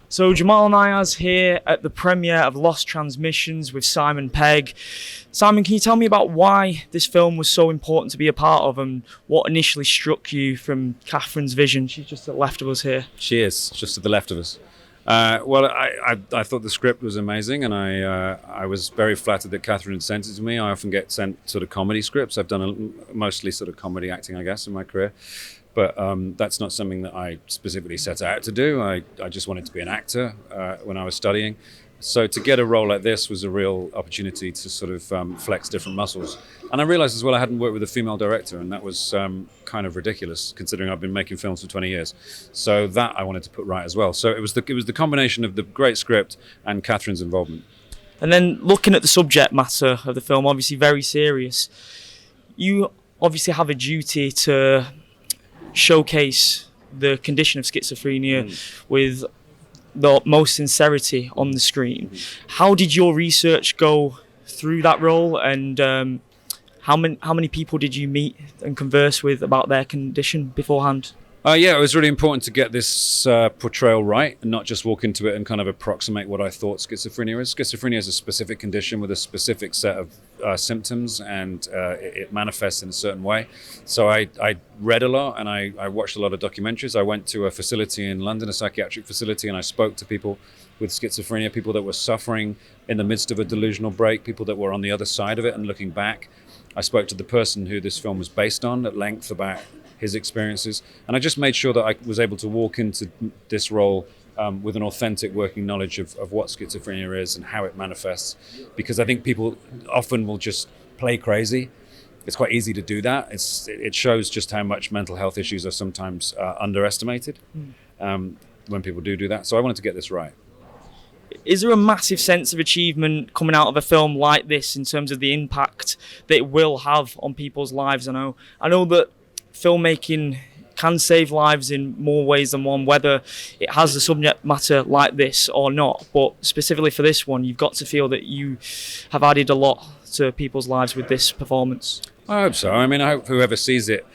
So Jamal Niaz here at the premiere of Lost Transmissions with Simon Pegg. Simon, can you tell me about why this film was so important to be a part of and what initially struck you from Catherine's vision? She's just to the left of us here. She is, just to the left of us. I thought the script was amazing, and I was very flattered that Catherine sent it to me. I often get sent sort of comedy scripts. I've done mostly sort of comedy acting, I guess, in my career. But that's not something that I specifically set out to do. I just wanted to be an actor when I was studying. So to get a role like this was a real opportunity to sort of flex different muscles. And I realized as well I hadn't worked with a female director, and that was kind of ridiculous considering I've been making films for 20 years. So that I wanted to put right as well. So it was the combination of the great script and Catherine's involvement. And then looking at the subject matter of the film, obviously very serious, you obviously have a duty to showcase the condition of schizophrenia with the most sincerity on the screen. How did your research go through that role, and how many people did you meet and converse with about their condition beforehand? Yeah, it was really important to get this portrayal right and not just walk into it and kind of approximate what I thought schizophrenia is. Schizophrenia is a specific condition with a specific set of symptoms, and it manifests in a certain way. So I read a lot, and I watched a lot of documentaries. I went to a facility in London, a psychiatric facility, and I spoke to people with schizophrenia, people that were suffering in the midst of a delusional break, people that were on the other side of it and looking back. I spoke to the person who this film was based on at length about his experiences, and I just made sure that I was able to walk into this role with an authentic working knowledge of what schizophrenia is and how it manifests, because I think people often will just play crazy. It's quite easy to do that. It shows just how much mental health issues are sometimes underestimated when people do that. So I wanted to get this right. Is there a massive sense of achievement coming out of a film like this in terms of the impact that it will have on people's lives? I know that filmmaking can save lives in more ways than one, whether it has a subject matter like this or not. But specifically for this one, you've got to feel that you have added a lot to people's lives with this performance. I hope so. I mean, I hope whoever sees it,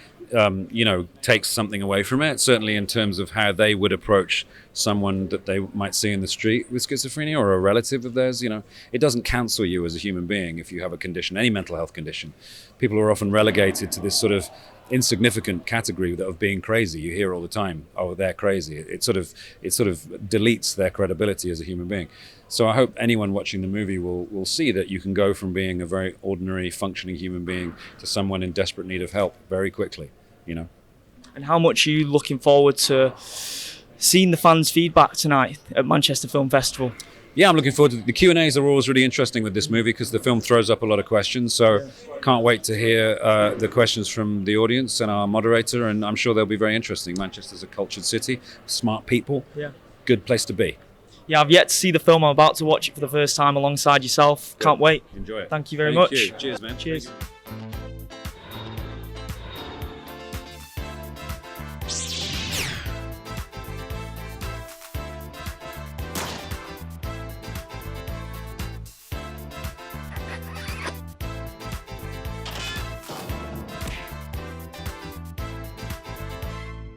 takes something away from it, certainly in terms of how they would approach someone that they might see in the street with schizophrenia or a relative of theirs. It doesn't cancel you as a human being if you have a condition, any mental health condition. People are often relegated to this sort of insignificant category of being crazy. You hear all the time, oh, they're crazy. It sort of deletes their credibility as a human being. So I hope anyone watching the movie will see that you can go from being a very ordinary, functioning human being to someone in desperate need of help very quickly, And how much are you looking forward to seeing the fans' feedback tonight at Manchester Film Festival? Yeah, I'm looking forward to the Q&As are always really interesting with this movie because the film throws up a lot of questions. So can't wait to hear the questions from the audience and our moderator, and I'm sure they'll be very interesting. Manchester's a cultured city, smart people, good place to be. Yeah, I've yet to see the film. I'm about to watch it for the first time alongside yourself. Can't wait. Enjoy it. Thank you very much. Cheers, man. Cheers.